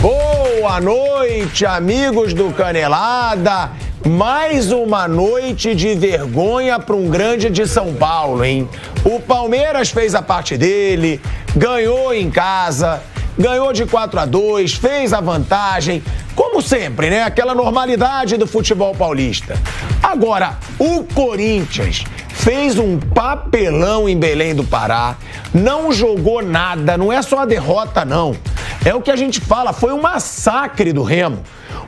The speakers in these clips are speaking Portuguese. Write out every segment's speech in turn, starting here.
Boa noite, amigos do Canelada. Mais uma noite de vergonha para um grande de São Paulo, hein? O Palmeiras fez a parte dele, ganhou em casa, ganhou de 4-2, fez a vantagem, como sempre, né? Aquela normalidade do futebol paulista. Agora, o Corinthians fez um papelão em Belém do Pará, não jogou nada, não é só a derrota, não. É o que a gente fala, foi um massacre do Remo.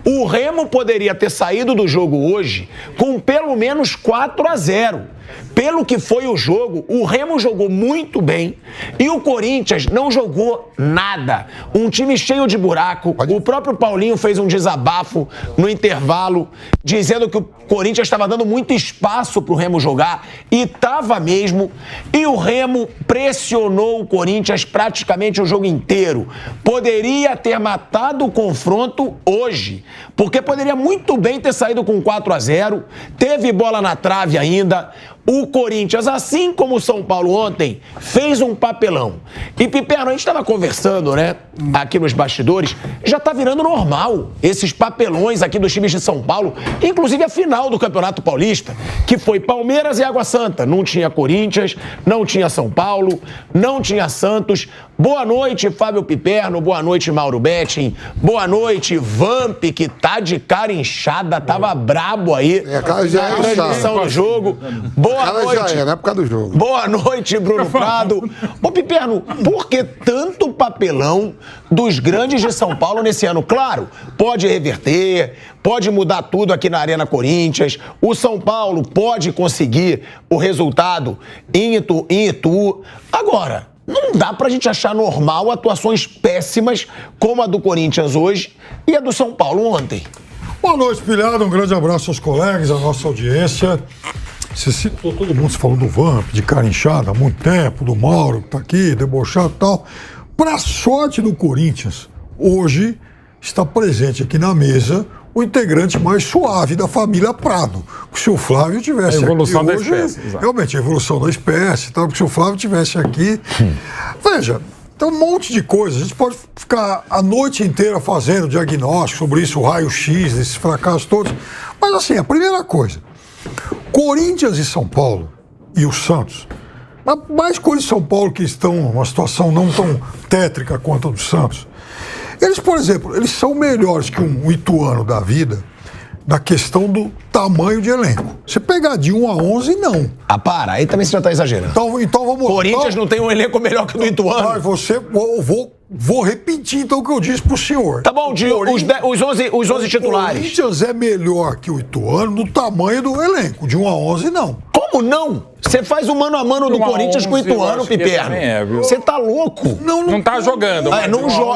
O Remo poderia ter saído do jogo hoje com pelo menos 4-0. Pelo que foi o jogo, o Remo jogou muito bem e o Corinthians não jogou nada. Um time cheio de buraco. O próprio Paulinho fez um desabafo no intervalo, dizendo que o Corinthians estava dando muito espaço para o Remo jogar, e estava mesmo. E o Remo pressionou o Corinthians praticamente o jogo inteiro. Poderia ter matado o confronto hoje, porque poderia muito bem ter saído com 4-0, teve bola na trave ainda. O Corinthians, assim como o São Paulo ontem, fez um papelão. E, Piperno, a gente estava conversando, né, aqui nos bastidores, já está virando normal esses papelões aqui dos times de São Paulo, inclusive a final do Campeonato Paulista, que foi Palmeiras e Água Santa. Não tinha Corinthians, não tinha São Paulo, não tinha Santos. Boa noite, Fábio Piperno, boa noite, Mauro Betting, boa noite, Vamp, que tá de cara inchada, tava brabo aí a cara já na transmissão do jogo. Boa noite. Já é, na época do jogo. Boa noite, Bruno Prado. Ô, Piperno, por que tanto papelão dos grandes de São Paulo nesse ano? Claro, pode reverter, pode mudar tudo aqui na Arena Corinthians. O São Paulo pode conseguir o resultado em Itu. Agora, não dá pra gente achar normal atuações péssimas como a do Corinthians hoje e a do São Paulo ontem. Boa noite, pilhado. Um grande abraço aos colegas, à nossa audiência. Você citou todo mundo, você falou do Vamp, de cara inchada há muito tempo, do Mauro, que tá aqui, debochado e tal. Pra sorte do Corinthians, hoje está presente aqui na mesa o integrante mais suave da família Prado. Se o Flávio tivesse aqui hoje... A evolução da espécie, exato. Realmente, a evolução da espécie, tal, porque se o Flávio tivesse aqui... Veja, tem um monte de coisa. A gente pode ficar a noite inteira fazendo diagnóstico sobre isso, o raio-x, esses fracassos todos. Mas assim, a primeira coisa, Corinthians e São Paulo e o Santos, mais Corinthians e São Paulo que estão numa situação não tão tétrica quanto a do Santos, eles, por exemplo, eles são melhores que um Ituano da vida na questão do tamanho de elenco. Você pegar de 1 a 11, não. Ah, para, aí também você já tá exagerando. Então vamos lá. Corinthians não tem um elenco melhor que o do Ituano. Vou repetir então o que eu disse pro senhor. Tá bom, os 11 titulares. O Corinthians é melhor que o Ituano no tamanho do elenco. De 1 a 11, não. Como não? Você faz o mano a mano do Corinthians com o Ituano, Piperno. Você tá louco? Não tá jogando.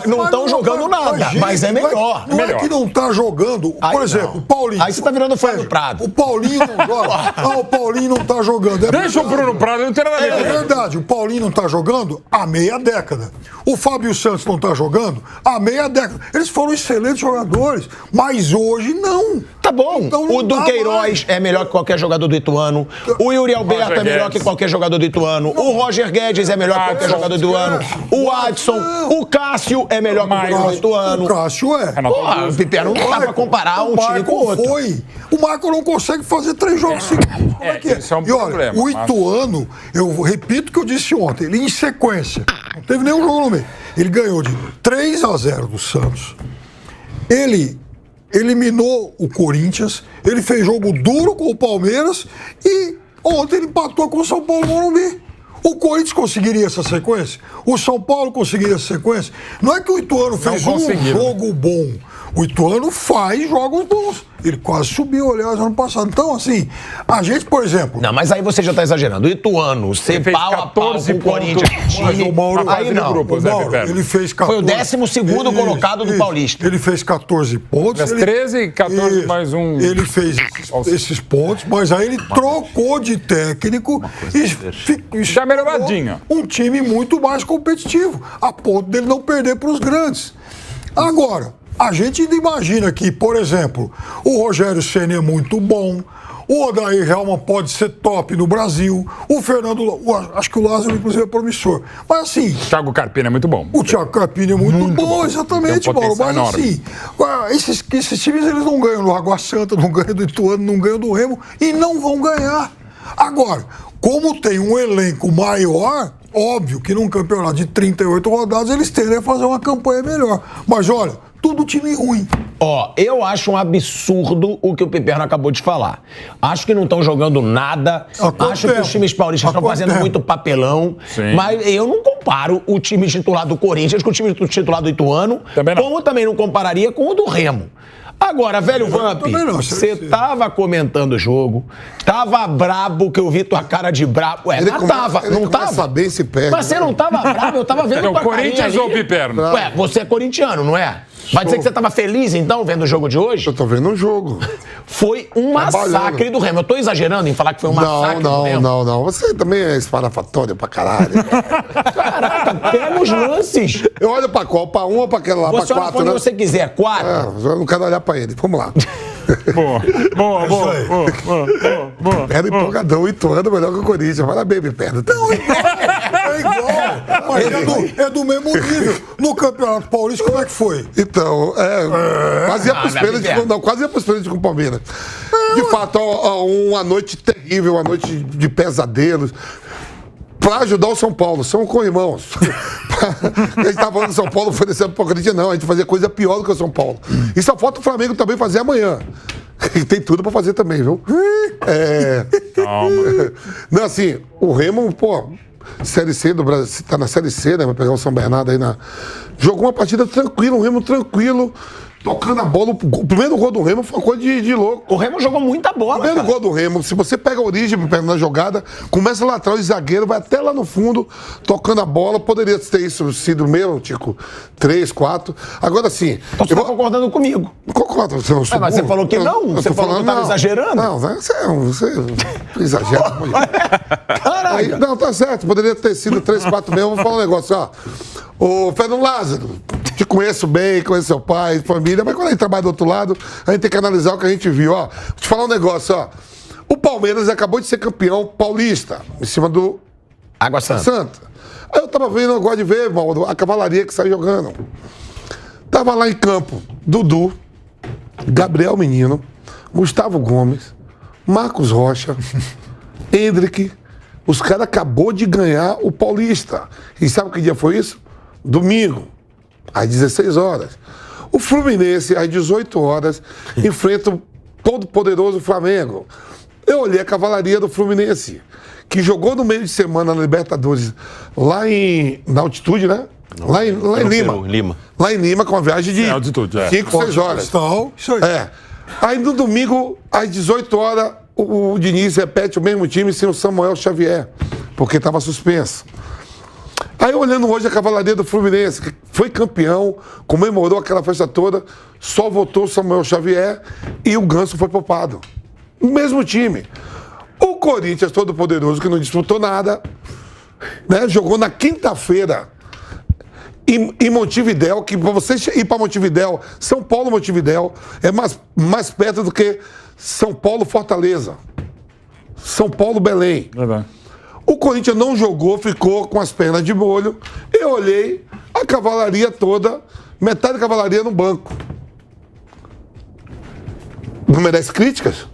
Não estão jogando nada, mas é melhor. Não é que não tá jogando. Por exemplo, o Paulinho. Aí você tá virando fã do Prado. O Paulinho não joga. O Paulinho não tá jogando. Deixa o Bruno Prado, não tem nada a ver. É verdade, o Paulinho não tá jogando há meia década. O Fábio Santos não tá jogando há meia década. Eles foram excelentes jogadores, mas hoje não. Tá bom. Então, o Duqueiroz é melhor que qualquer jogador do Ituano. O Yuri Alberto é melhor que qualquer jogador do Ituano. O Roger Guedes é melhor que qualquer jogador do Ituano. O Adson, o Cássio é melhor que qualquer jogador do Ituano. O Cássio é. Porra, o Piperno não dá pra comparar um time com o outro. O Michael não consegue fazer 3 jogos seguidos. Como é que é? Isso é um e olha, problema, o Ituano, eu repito o que eu disse ontem, ele em sequência, não teve nenhum jogo no meio. Ele ganhou de 3-0 do Santos. Ele eliminou o Corinthians, ele fez jogo duro com o Palmeiras e ontem ele empatou com o São Paulo no Morumbi. O Corinthians conseguiria essa sequência? O São Paulo conseguiria essa sequência? Não é que o Ituano fez um jogo bom. O Ituano faz jogos bons. Ele quase subiu, aliás, ano passado. Então, assim, a gente, por exemplo... Não, mas aí você já tá exagerando. O Ituano, ser pau a pau com o Corinthians... Mas o Mauro... Aí não. Ele fez 14... Foi o 12º colocado do Paulista. Ele fez 14 pontos. 13, 14 mais um... Ele fez esses pontos, mas aí ele trocou de técnico e já melhoradinho. Um time muito mais competitivo, a ponto dele não perder para os grandes. Agora, A gente ainda imagina que, por exemplo, o Rogério Ceni é muito bom, o Odair Hellmann pode ser top no Brasil, o Fernando, acho que o Lázaro, inclusive, é promissor. Mas assim... O Thiago Carpini é muito bom. O Thiago Carpini é muito bom, exatamente, Tem um Paulo. Mas potencial assim, esses times eles não ganham do Água Santa, não ganham do Ituano, não ganham do Remo e não vão ganhar. Agora, como tem um elenco maior, óbvio que num campeonato de 38 rodadas eles tendem a fazer uma campanha melhor. Mas olha, tudo time ruim. Ó, eu acho um absurdo o que o Piperno acabou de falar. Acho que não estão jogando nada. Acho que os times paulistas estão fazendo muito papelão. Sim. Mas eu não comparo o time titular do Corinthians com o time titular do Ituano. Também não. Como também não compararia com o do Remo. Agora, velho Vamp, você tava comentando o jogo, tava brabo, que eu vi tua cara de brabo. Ué, não tava? Bem se perde. Mas você não tava brabo, eu tava vendo tua Corinthians carinha ou ali. Piperno? Ué, você é corintiano, não é? Vai dizer que você tava feliz, então, vendo o jogo de hoje? Eu tô vendo um jogo. Foi um massacre do Remo. Eu tô exagerando em falar que foi um massacre do Remo? Não. Você também é esparafatório pra caralho. Caraca, pega os lances. Eu olho pra qual? Pra um ou pra aquela lá? Você Pra olha quatro, quando né? você quiser. 4. Eu não quero olhar pra ele. Vamos lá. Boa. Era empolgadão, o Ituano melhor que o Corinthians. Parabéns, me perna. É igual, mas é do mesmo nível. No Campeonato Paulista, como é que foi? Então, quase ia pros pênaltis. Não, quase ia pros pênaltis com o Palmeiras. De fato, uma noite terrível, uma noite de pesadelos. Pra ajudar o São Paulo, são co-irmãos. A gente tava falando do São Paulo oferecendo pro Corinthians, não. A gente fazia coisa pior do que o São Paulo. E só falta o Flamengo também fazer amanhã. E tem tudo pra fazer também, viu? Calma. Não, assim, o Remo, pô, Série C do Brasil, tá na Série C, né? Vai pegar o São Bernardo aí na. Jogou uma partida tranquila, o Remo tranquilo, tocando a bola. O primeiro gol do Remo foi uma coisa de louco. O Remo jogou muita bola, O primeiro gol do Remo, se você pega a origem na jogada, começa lá atrás, o zagueiro vai até lá no fundo, tocando a bola. Poderia ter isso sido meu, Tico, 3, 4. Agora sim. Você tá concordando comigo. Concordo. Mas você falou que não. Você falou que eu tava exagerando. Não, você exagera muito. Aí, não, tá certo. Poderia ter sido 3, 4 mesmo. Eu vou falar um negócio, ó. Ô, Fernando Lázaro, te conheço bem, conheço seu pai, família, mas quando a gente trabalha do outro lado, a gente tem que analisar o que a gente viu, ó. Vou te falar um negócio, ó. O Palmeiras acabou de ser campeão paulista, em cima do Água Santa. Aí eu tava vendo, eu gosto de ver, Mauro, a cavalaria que sai jogando. Tava lá em campo, Dudu, Gabriel Menino, Gustavo Gomes, Marcos Rocha, Hendrick. Os caras acabou de ganhar o Paulista. E sabe que dia foi isso? Domingo, às 16 horas. O Fluminense, às 18 horas, enfrenta o todo-poderoso Flamengo. Eu olhei a cavalaria do Fluminense, que jogou no meio de semana na Libertadores, na altitude, né? Lá em Lima. Lá em Lima, com uma viagem de 5, 6 horas. Isso aí. Aí no domingo, às 18 horas, o Diniz repete o mesmo time sem o Samuel Xavier, porque estava suspenso. Aí olhando hoje a cavalaria do Fluminense, que foi campeão, comemorou aquela festa toda, só votou o Samuel Xavier e o Ganso foi poupado. O mesmo time. O Corinthians, todo poderoso, que não disputou nada, né, jogou na quinta-feira em Montevidéu, que para você ir para Montevidéu, São Paulo, Montevidéu, é mais perto do que São Paulo, Fortaleza. São Paulo, Belém. O Corinthians não jogou, ficou com as pernas de molho. Eu olhei a cavalaria toda, metade da cavalaria no banco. Não merece críticas?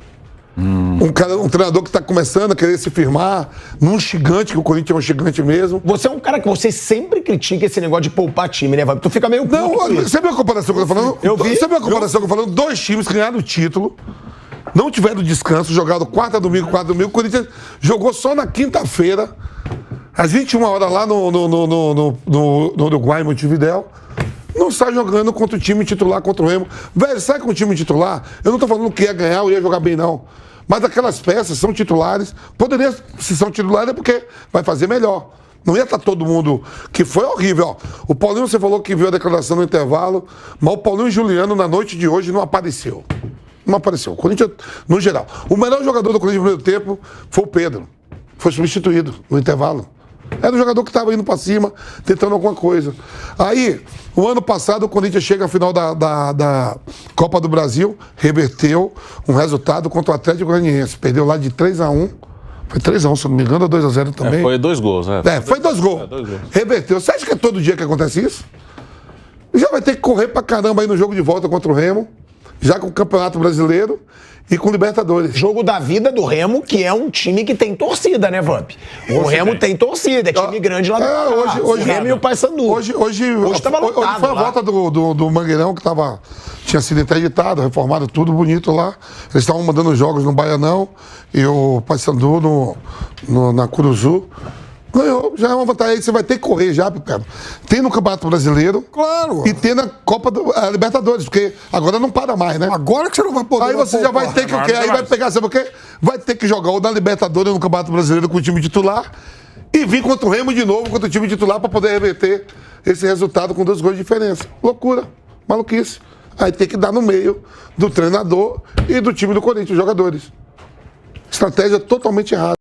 Um treinador que está começando a querer se firmar num gigante, que o Corinthians é um gigante mesmo. Você é um cara que você sempre critica esse negócio de poupar time, né, Vamp? Tu fica meio... Não, você viu a comparação que eu tô falando? Você viu a comparação que eu tô falando? 2 times que ganharam o título, não tiveram descanso, jogaram quarta domingo. O Corinthians jogou só na quinta-feira, às 21 horas lá no Uruguai, em Montevidéu. Não sai jogando contra o time titular, contra o Remo. Velho, sai com o time titular. Eu não tô falando que ia ganhar ou ia jogar bem, não. Mas aquelas peças são titulares. Poderia, se são titulares, é porque vai fazer melhor. Não ia estar todo mundo... Que foi horrível, ó. O Paulinho, você falou que viu a declaração no intervalo, mas o Paulinho e o Juliano, na noite de hoje, não apareceu. Não apareceu. O Corinthians, no geral. O melhor jogador do Corinthians no primeiro tempo foi o Pedro. Foi substituído no intervalo. Era um jogador que estava indo para cima, tentando alguma coisa. Aí, o ano passado, o Corinthians chega à final da Copa do Brasil, reverteu um resultado contra o Atlético Goianiense. Perdeu lá de 3-1. Foi 3-1, se não me engano, ou 2-0 também. Foi 2 gols, né? Foi 2 gols. 2 gols. Reverteu. Você acha que é todo dia que acontece isso? Já vai ter que correr pra caramba aí no jogo de volta contra o Remo, já com o Campeonato Brasileiro e com o Libertadores. Jogo da vida do Remo, que é um time que tem torcida, né, Vamp? O Remo tem torcida, é time grande lá do Pará. O Remo e o Paysandu. Hoje tava lotado foi a lá. volta do Mangueirão, que tinha sido interditado, reformado, tudo bonito lá. Eles estavam mandando jogos no Baianão e o Paysandu na Curuzu. Ganhou, já é uma vantagem. Aí você vai ter que correr já, Pipero. Tem no Campeonato Brasileiro. Claro. E tem na Copa Libertadores, porque agora não para mais, né? Agora que você não vai poder. Aí você já vai ter que o quê? Aí vai pegar, sabe o quê? Vai ter que jogar ou na Libertadores ou no Campeonato Brasileiro com o time titular e vir contra o Remo de novo, contra o time titular, para poder reverter esse resultado com 2 gols de diferença. Loucura, maluquice. Aí tem que dar no meio do treinador e do time do Corinthians, os jogadores. Estratégia totalmente errada.